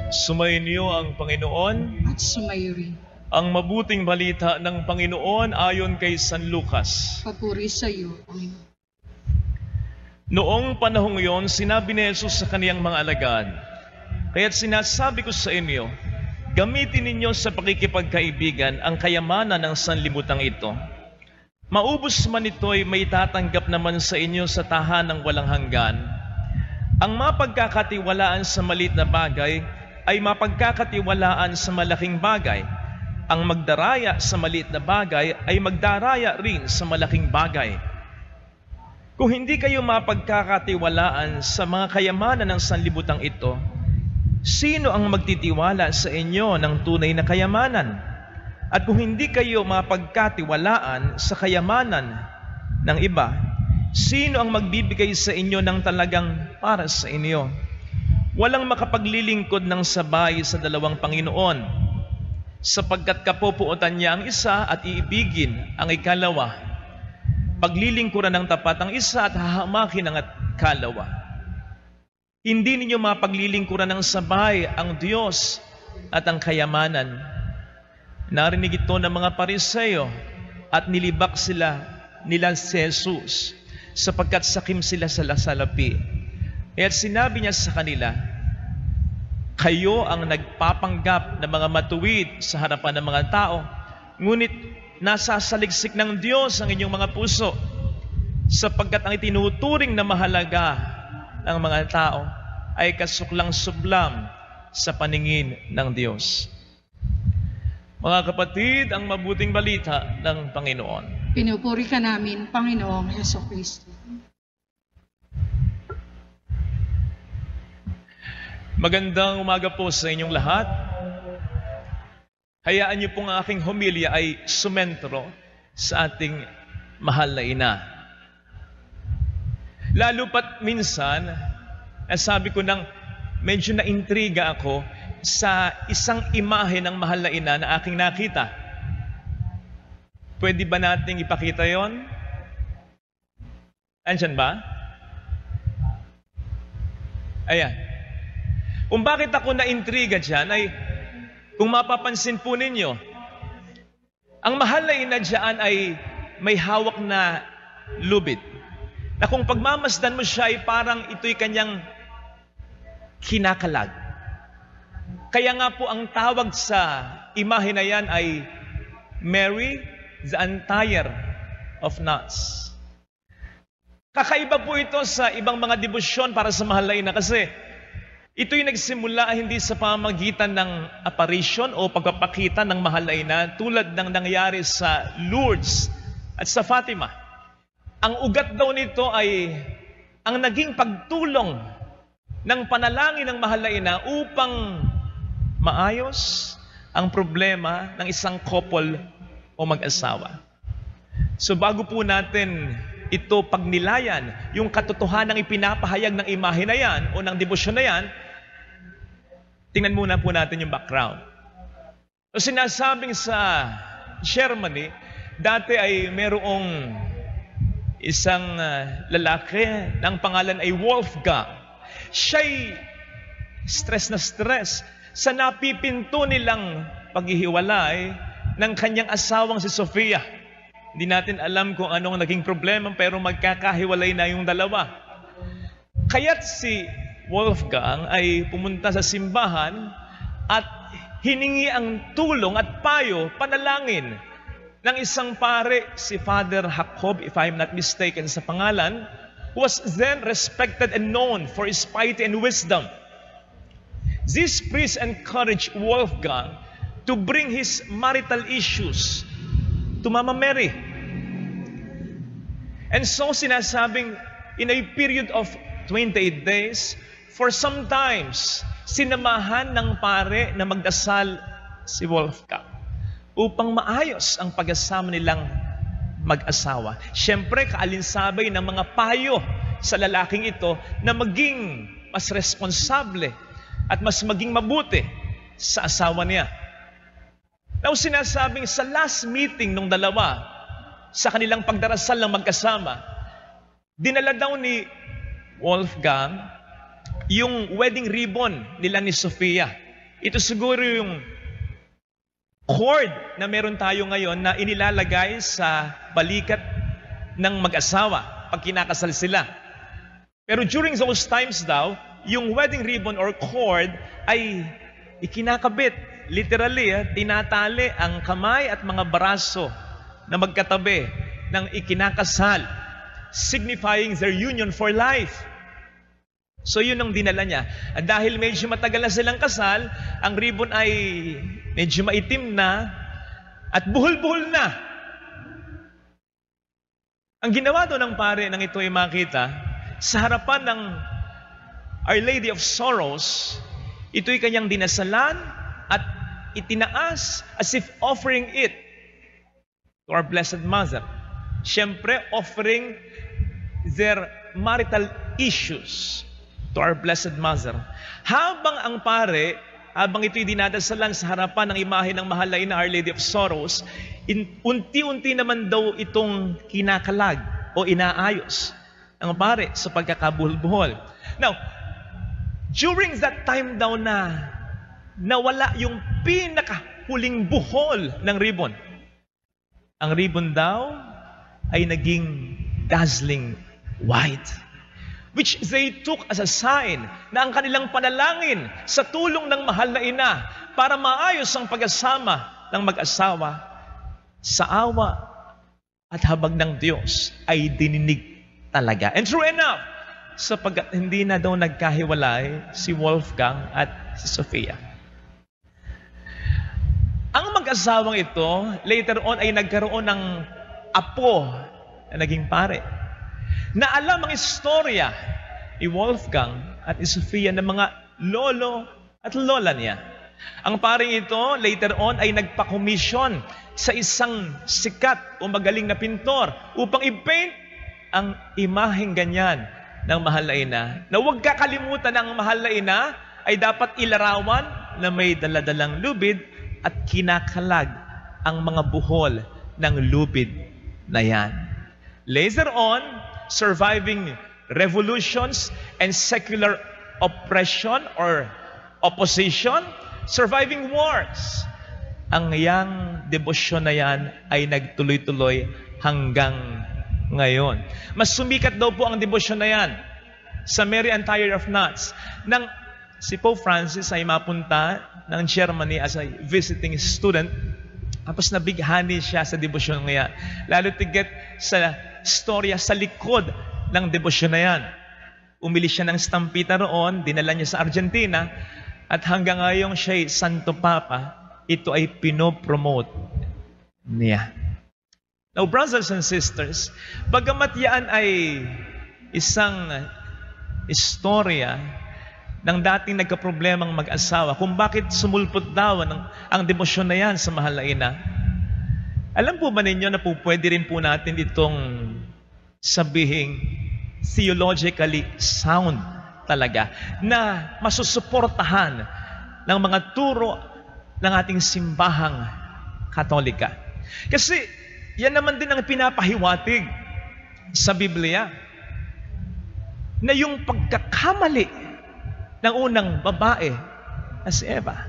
Sumainyo ang Panginoon at sumayo rin. ang mabuting balita ng Panginoon ayon kay San Lucas. Papuri sa iyo, Panginoon. Noong panahong iyon, sinabi ni Jesus sa kaniyang mga alagad, "Kaya't sinasabi ko sa inyo, gamitin ninyo sa pakikipagkaibigan ang kayamanan ng sanlibutan ito. Maubos man ito'y may tatanggap naman sa inyo sa tahanang walang hanggan. Ang mapagkakatiwalaan sa maliit na bagay ay mapagkakatiwalaan sa malaking bagay. Ang magdaraya sa maliit na bagay ay magdaraya rin sa malaking bagay. Kung hindi kayo mapagkakatiwalaan sa mga kayamanan ng sanlibutan ito, sino ang magtitiwala sa inyo ng tunay na kayamanan? At kung hindi kayo mapagkatiwalaan sa kayamanan ng iba, sino ang magbibigay sa inyo ng talagang para sa inyo? Walang makapaglilingkod ng sabay sa dalawang Panginoon, sapagkat kapupuotan niya ang isa at iibigin ang ikalawa. Paglilingkuran ng tapat ang isa at hahamakin ang ikalawa. Hindi ninyo mapaglilingkuran ng sabay ang Diyos at ang kayamanan." Narinig ito ng mga Pariseo at nilibak nila si Jesus sapagkat sakim sila sa salapi. At sinabi niya sa kanila, "Kayo ang nagpapanggap na mga matuwid sa harapan ng mga tao, ngunit nasasaliksik ng Diyos ang inyong mga puso, sapagkat ang itinuturing na mahalaga ng mga tao ay kasuklang-suklam sa paningin ng Diyos." Mga kapatid, ang mabuting balita ng Panginoon. Pinupuri ka namin, Panginoong Hesukristo. Magandang umaga po sa inyong lahat. Hayaan niyo pong ang aking homilya ay sumentro sa ating mahal na ina. Lalo pat minsan, sabi ko nang medyo naintriga ako sa isang imahe ng mahal na ina na aking nakita. Pwede ba nating ipakita yon? Andyan ba? Ayan. Kung bakit ako naintriga dyan ay, kung mapapansin po ninyo, ang mahal na ina dyan ay may hawak na lubid. Na kung pagmamasdan mo siya ay parang ito'y kanyang kinakalag. Kaya nga po ang tawag sa imahe na yan ay Mary the Untier of Knots. Kakaiba po ito sa ibang mga debosyon para sa mahal na ina kasi ito'y nagsimula hindi sa pamamagitan ng apparition o pagpapakita ng mahal na ina tulad ng nangyari sa Lourdes at sa Fatima. Ang ugat daw nito ay ang naging pagtulong ng panalangin ng mahal na ina upang maayos ang problema ng isang couple o mag-asawa. So bago po natin ito pagnilayan, yung katotohanan ng ipinapahayag ng imahe na yan o ng debosyon na yan, tingnan muna po natin yung background. So sinasabing sa Germany, dati ay merong isang lalaki ng pangalan ay Wolfgang. Siya'y stress na stress sa napipinto nilang paghihiwalay ng kanyang asawang si Sofia. Hindi natin alam kung anong naging problema pero magkakahiwalay na yung dalawa. Kaya't si Wolfgang ay pumunta sa simbahan at hiningi ang tulong at payo, panalangin ng isang pare, si Father Jacob, if I'm not mistaken sa pangalan, who was then respected and known for his piety and wisdom. This priest encouraged Wolfgang to bring his marital issues to Mama Mary. And so sinasabing in a period of 28 days, for sometimes sinamahan ng pare na magdasal si Wolfgang upang maayos ang pag-asama nilang mag-asawa. Siyempre, kaalinsabay ng mga payo sa lalaking ito na maging mas responsable at mas maging mabuti sa asawa niya. Now, sinasabing sa last meeting ng dalawa, sa kanilang pagdarasal ng magkasama, dinala daw ni Wolfgang yung wedding ribbon nila ni Sofia. Ito siguro yung cord na meron tayo ngayon na inilalagay sa balikat ng mag-asawa pag kinakasal sila. Pero during those times daw, yung wedding ribbon or cord ay ikinakabit. Literally, tinatali ang kamay at mga braso na magkatabi ng ikinakasal, signifying their union for life. So yun ang dinala niya. At dahil medyo matagal na silang kasal, ang ribbon ay medyo maitim na at buhol-buhol na. Ang ginawa doon ng pare nang ito ay makita, sa harapan ng Our Lady of Sorrows, ito'y kanyang dinasalan at itinaas as if offering it to our Blessed Mother. Siyempre, offering their marital issues to our Blessed Mother. Habang ito'y dinadasalan sa harapan ng imahe ng mahal na ina, Our Lady of Sorrows, unti-unti naman daw itong kinakalag o inaayos ang pare sa pagkakabuhol-buhol. Now, during that time daw na nawala yung pinakahuling buhol ng ribbon, ang ribbon daw ay naging dazzling white, which they took as a sign na ang kanilang panalangin sa tulong ng mahal na ina para maayos ang pag-asama ng mag-asawa sa awa at habag ng Diyos ay dininig talaga. And true enough, sapagkat hindi na daw nagkahiwalay si Wolfgang at si Sofia. Ang mag-asawang ito, later on ay nagkaroon ng apo na naging pare. Na alam ang istorya ni Wolfgang at ni Sofia ng mga lolo at lola niya. Ang paring ito, later on, ay nagpa-commission sa isang sikat o magaling na pintor upang i-paint ang imaheng ganyan ng mahal na ina. Na huwag kakalimutan ng mahal na ina ay dapat ilarawan na may daladalang lubid at kinakalag ang mga buhol ng lubid na yan. Later on, surviving revolutions and secular oppression or opposition, surviving wars, ang yang debosyon na yan ay nagtuloy-tuloy hanggang ngayon. Mas sumikat daw po ang debosyon na yan sa Mary Antire of Nuts nang si Pope Francis ay mapunta ng Germany as a visiting student. Tapos nabighani siya sa debosyon na yan. Lalo tigit sa storya sa likod ng debosyon na yan. Umili siya ng stampita roon, dinala niya sa Argentina, at hanggang ngayon siya ay Santo Papa, ito ay pinopromote niya. Now, brothers and sisters, bagamat yan ay isang istorya ng dating nagkaproblemang mag-asawa, kung bakit sumulpot daw ang demosyon na yan sa mahal na ina, alam po ba ninyo na po pwede rin po natin itong sabihing theologically sound talaga, na masusuportahan ng mga turo ng ating simbahang Katolika. Kasi yan naman din ang pinapahiwatig sa Biblia, na yung pagkakamali ng unang babae na si Eva,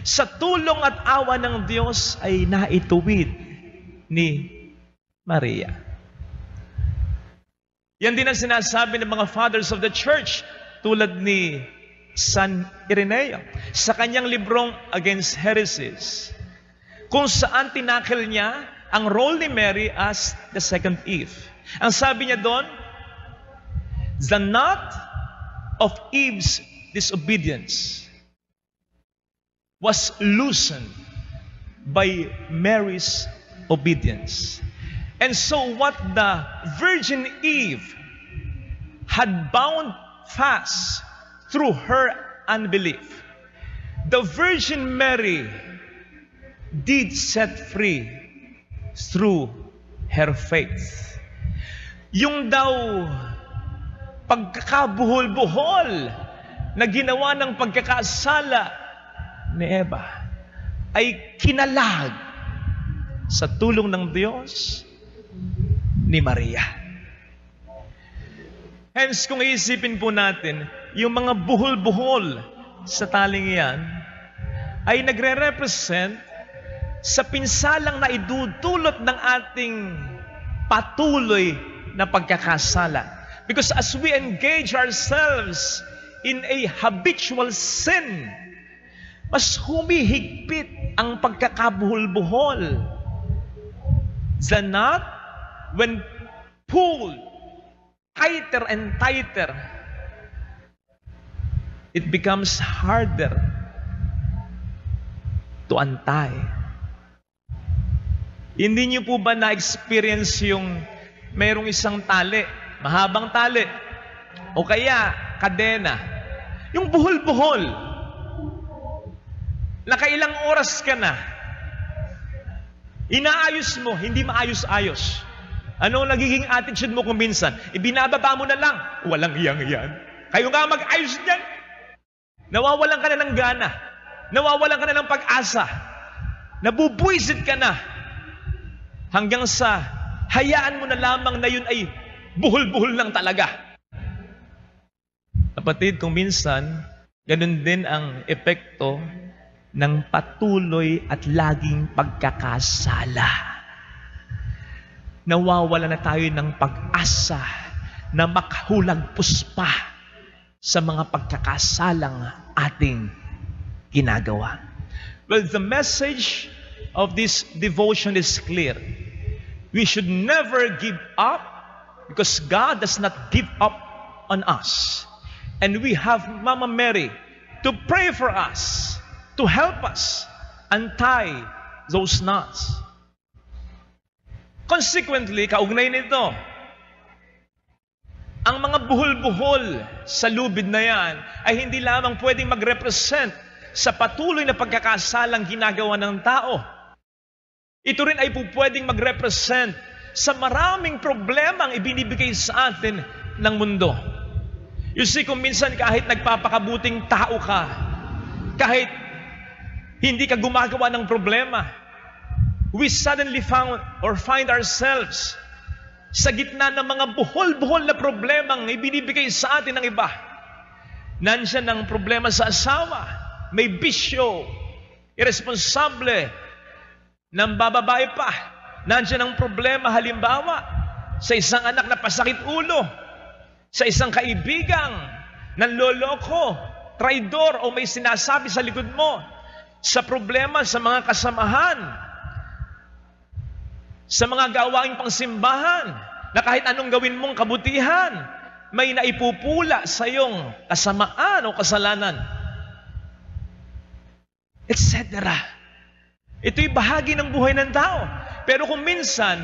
sa tulong at awa ng Diyos ay naituwid ni Maria. Yan din ang sinasabi ng mga fathers of the church, tulad ni San Ireneo sa kanyang librong Against Heresies, kung saan tinakil niya ang role ni Mary as the second Eve. Ang sabi niya doon, the knot of Eve's disobedience was loosened by Mary's obedience. And so what the Virgin Eve had bound fast through her unbelief, the Virgin Mary did set free through her faith. Yung daw pagkakabuhol-buhol na ginawa ng pagkakasala ni Eva ay kinalag sa tulong ng Diyos ni Maria. Hence, kung iisipin po natin, yung mga buhol-buhol sa taling iyan ay nagre-represent sa pinsalang na idudulot ng ating patuloy na pagkakasala. Because as we engage ourselves in a habitual sin, mas humihigpit ang pagkakabuhol-buhol. The knot, when pulled tighter and tighter, it becomes harder to untie. Hindi niyo po ba na-experience yung mayroong isang tali, mahabang tali, o kaya kadena, yung buhol-buhol, nakailang oras ka na, inaayos mo, hindi maayos-ayos. Ano nagiging attitude mo kung minsan? Ibinababa mo na lang, walang iyang yan. Kayo nga mag-ayos niyan. Nawawalan ka na ng gana. Nawawalan ka na ng pag-asa. Nabubuisit ka na. Hanggang sa hayaan mo na lamang na yun ay buhol-buhol lang talaga. Kapatid, kung minsan, ganun din ang epekto ng patuloy at laging pagkakasala. Nawawala na tayo ng pag-asa na makahulagpos pa sa mga pagkakasalang ating ginagawa. Well, the message of this devotion is clear. We should never give up because God does not give up on us. And we have Mama Mary to pray for us, to help us untie those knots. Consequently, kaugnay nito, ang mga buhol-buhol sa lubid na yan ay hindi lamang pwedeng mag-represent sa patuloy na pagkakasalang ginagawa ng tao. Ito rin ay pwedeng mag-represent sa maraming problema ang ibinibigay sa atin ng mundo. You see, kung minsan kahit nagpapakabuting tao ka, kahit hindi ka gumagawa ng problema, we suddenly find ourselves sa gitna ng mga buhol-buhol na problemang ibinibigay sa atin ng iba. Nandiyan ang problema sa asawa, may bisyo, irresponsable, nambababae pa. Nandiyan ang problema halimbawa sa isang anak na pasakit ulo, sa isang kaibigang nanloloko, traidor o may sinasabi sa likod mo, sa problema sa mga kasamahan, sa mga gawaing pangsimbahan, na kahit anong gawin mong kabutihan, may naipupula sa iyong kasamaan o kasalanan, etc. Ito'y bahagi ng buhay ng tao. Pero kung minsan,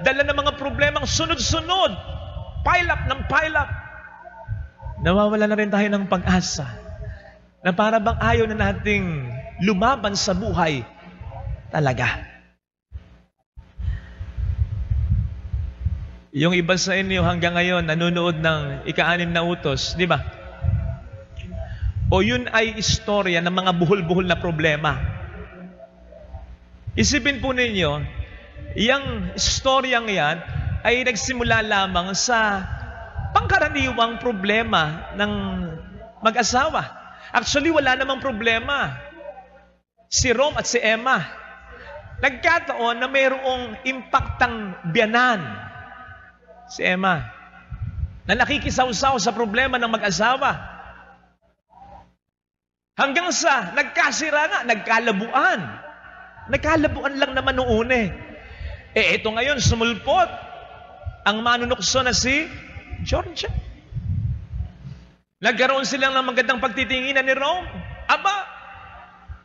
dala ng mga problemang sunod-sunod, pile up, nawawala na rin tayo ng pag-asa na para bang ayaw na nating lumaban sa buhay talaga. Yung iba sa inyo hanggang ngayon nanonood ng ika-6 na utos, di ba? O yun ay istorya ng mga buhol-buhol na problema. Isipin po ninyo, yung istoryang yan ay nagsimula lamang sa pangkaraniwang problema ng mag-asawa. Actually, wala namang problema si Rom at si Emma. Nagkataon na mayroong impaktang biyanan si Emma na nakikisaw-saw sa problema ng mag-asawa. Hanggang sa nagkasira nga, nagkalabuan. Nagkalabuan lang naman noon eh. Ito ngayon, sumulpot ang manunukso na si Georgia. Nagkaroon silang ng magandang pagtitinginan ni Rome. Aba,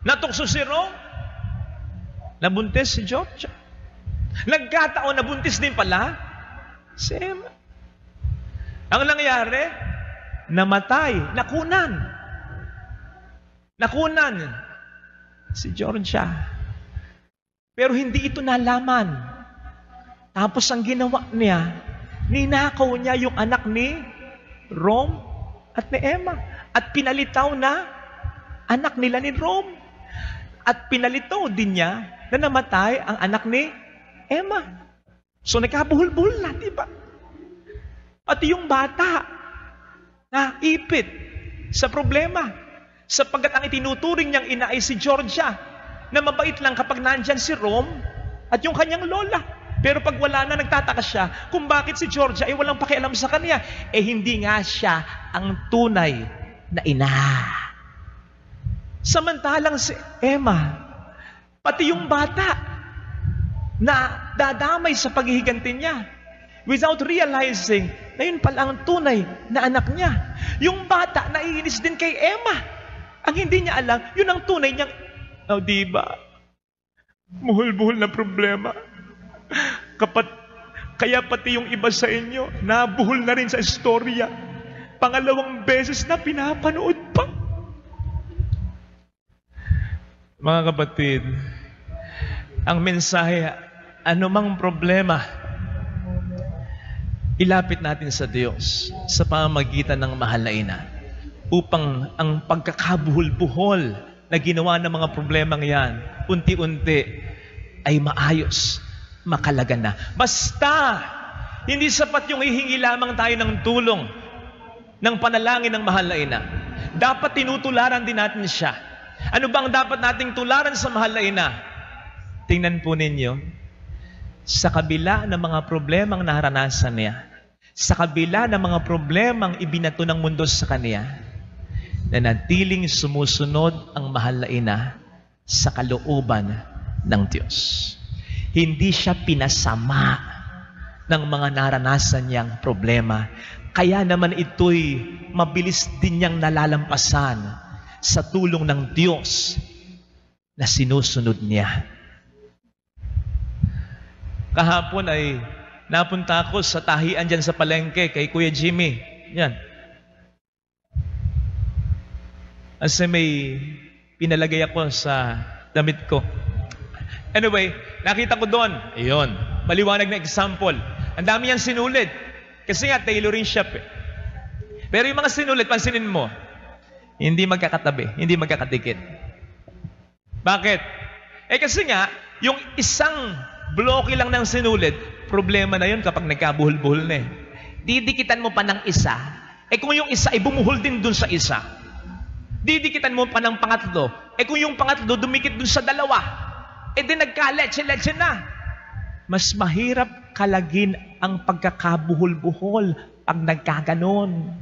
natukso si Rome. Nabuntis si Georgia. Nagkataon, nabuntis din pala si Emma. Ang nangyari, namatay, nakunan si Georgia. Pero hindi ito nalaman. Tapos ang ginawa niya, ninakaw niya yung anak ni Rome at ni Emma. At pinalitaw na anak nila ni Rome. At pinalitaw din niya na namatay ang anak ni Emma. So nagkabuhol-buhol na, di ba? At yung bata na ipit sa problema. Sapagkat ang itinuturing niyang ina ay si Georgia, na mabait lang kapag nandyan si Rome at yung kanyang lola. Pero pag wala na, nagtataka siya kung bakit si Georgia ay walang pakialam sa kanya. Hindi nga siya ang tunay na ina. Samantalang si Emma, pati yung bata na dadamay sa paghihiganti niya, without realizing na yun pala ang tunay na anak niya. Yung bata, naiinis din kay Emma. Ang hindi niya alam, yun ang tunay niyang, diba? Buhol-buhol na problema. Kaya pati yung iba sa inyo, nabuhol na rin sa istorya. Pangalawang beses na pinapanood pa. Mga kapatid, ang mensahe, anumang problema, ilapit natin sa Diyos sa pamamagitan ng mahal na ina upang ang pagkakabuhol-buhol na ginawa ng mga problemang yan, unti-unti ay maayos, makalaga na. Basta, hindi sapat yung hihingi lamang tayo ng tulong ng panalangin ng mahal na ina. Dapat tinutularan din natin siya. Ano bang dapat nating tularan sa mahal na ina? Tingnan po ninyo, sa kabila ng mga problemang naranasan niya, sa kabila ng mga problemang ibinato ng mundo sa kanya, nanatiling sumusunod ang mahal na ina sa kalooban ng Diyos. Hindi siya pinasama ng mga naranasan niyang problema. Kaya naman ito'y mabilis din niyang nalalampasan sa tulong ng Diyos na sinusunod niya. Kahapon ay napunta ako sa tahian dyan sa palengke kay Kuya Jimmy. Yan. Kasi may pinalagay ako sa damit ko. Anyway, nakita ko doon. Ayun, maliwanag na example. Ang dami yan sinulit. Kasi nga, tailoring shop eh. Pero yung mga sinulit, pansinin mo, hindi magkakatabi, hindi magkakadikit. Bakit? Kasi nga, yung isang bloke lang ng sinulit, problema na yun kapag nagkabuhol-buhol na eh. Didikitan mo pa ng isa, kung yung isa ay bumuhol din dun sa isa. Didikitan mo pa ng pangatlo, kung yung pangatlo dumikit dun sa dalawa, di nagka-leche-leche na. Mas mahirap kalagin ang pagkakabuhol-buhol pag nagkaganon.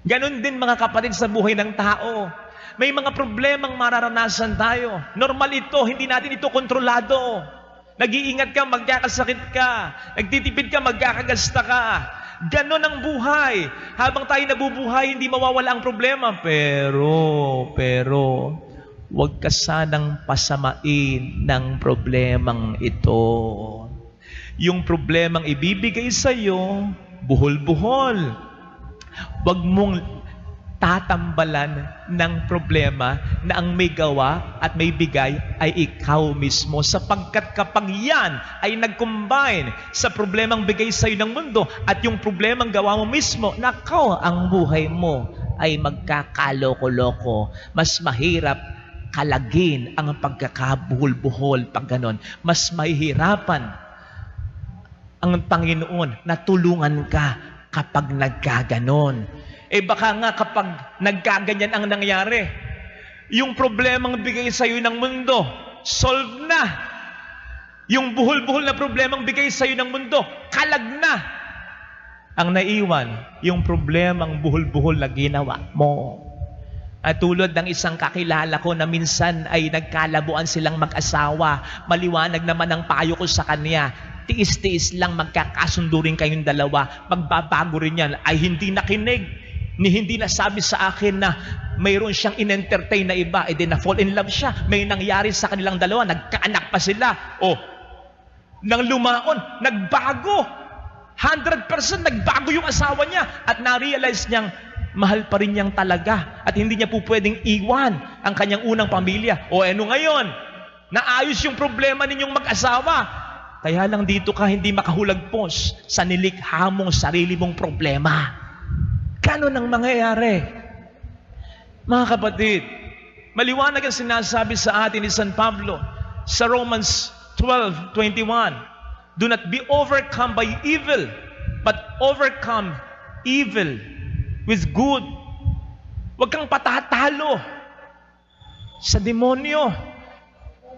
Ganon din mga kapatid sa buhay ng tao. May mga problemang mararanasan tayo. Normal ito, hindi natin ito kontrolado. Nag-iingat ka, magkakasakit ka. Nagtitipid ka, magkakagasta ka. Ganon ang buhay. Habang tayo nabubuhay, hindi mawawala ang problema. Pero, huwag ka sanang pasamain ng problemang ito. Yung problemang ibibigay sa iyo, buhol-buhol. Huwag mong tatambalan ng problema na ang may gawa at may bigay ay ikaw mismo, sapagkat kapag yan ay nag-combine sa problemang bigay sa iyo ng mundo at yung problemang gawa mo mismo, nakaw, ang buhay mo ay magkakaloko-loko. Mas mahirap kalagin ang pagkakabuhol-buhol pag ganon. Mas mahihirapan ang Panginoon na tulungan ka kapag nagkaganon. Baka nga kapag nagkaganyan ang nangyari, yung problemang bigay sa iyo ng mundo, solve na. Yung buhol-buhol na problemang bigay sa iyo ng mundo, kalag na. Ang naiwan, yung problemang buhol-buhol na ginawa mo. At tulad ng isang kakilala ko na minsan ay nagkalabuan silang mag-asawa, maliwanag naman ang payo ko sa kanya, tiis-tiis lang, magkakasundo rin kayong dalawa, magbabago rin yan. Ay hindi nakinig. Hindi nasabi sa akin na mayroon siyang in-entertain na iba, na fall in love siya. May nangyari sa kanilang dalawa, nagkaanak pa sila. Nang lumaon, nagbago. 100% nagbago yung asawa niya. At na-realize niyang mahal pa rin niyang talaga. At hindi niya po pwedeng iwan ang kanyang unang pamilya. Ano ngayon? Naayos yung problema ninyong mag-asawa. Kaya lang dito ka hindi makahulagpos sa nilikha mong sarili mong problema. Ganon ang mangyayari. Mga kapatid, maliwanag ang sinasabi sa atin ni San Pablo sa Romans 12:21. Do not be overcome by evil, but overcome evil with good. Huwag kang patatalo sa demonyo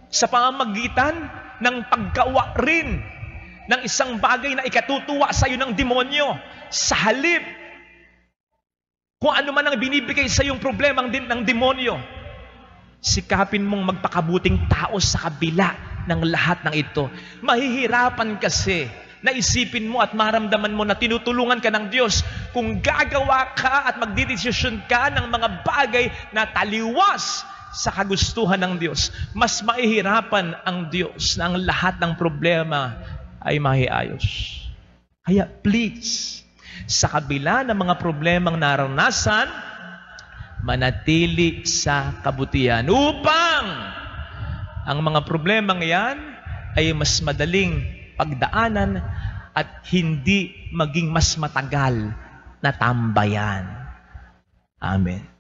sa pamamagitan ng paggawa rin ng isang bagay na ikatutuwa sa iyo ng demonyo. Sa halip, kung ano man ang binibigay sa iyong problema ng demonyo, sikapin mong magpakabuting tao sa kabila ng lahat ng ito. Mahihirapan kasi na isipin mo at maramdaman mo na tinutulungan ka ng Diyos kung gagawa ka at magdidesisyon ka ng mga bagay na taliwas sa kagustuhan ng Diyos. Mas mahihirapan ang Diyos na ang lahat ng problema ay mahiayos. Kaya please, sa kabila ng mga problemang naranasan, manatili sa kabutihan upang ang mga problemang yan ay mas madaling pagdaanan at hindi maging mas matagal na tambayan. Amen.